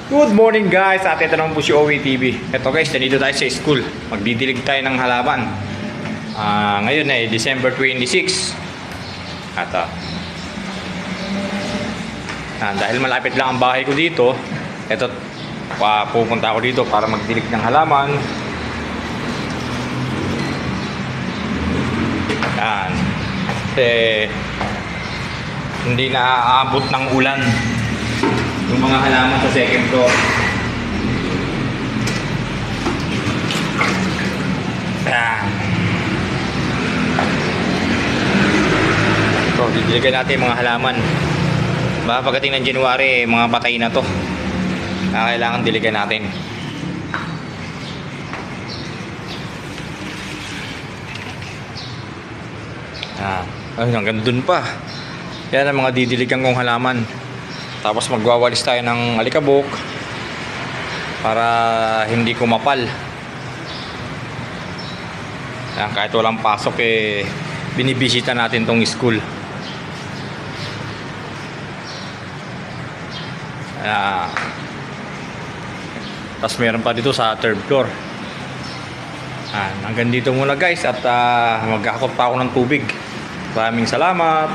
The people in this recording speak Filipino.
Good morning guys, at ito naman po si Owi TV. Ito guys, nandito tayo sa school. Magdidilig tayo ng halaman. Ngayon ay December 26. At dahil malapit lang ang bahay ko dito, ito, pupunta ako dito para magdilig ng halaman. Yan. Kasi hindi na aabot ng ulan yung mga halaman sa second floor. Yan. Ito, didiligan natin yung mga halaman. Baka pagdating ng January, mga patay na to. Kailangan diligan natin. Ay, hanggang dun pa. Yan ang mga didiligan kong halaman. Tapos magwawalis tayo ng alikabok para hindi kumapal. Yan, kahit walang pasok binibisita natin tong school. Tapos meron pa dito sa third floor. Hanggang dito muna guys, at magkakot pa ako ng tubig. Maraming salamat.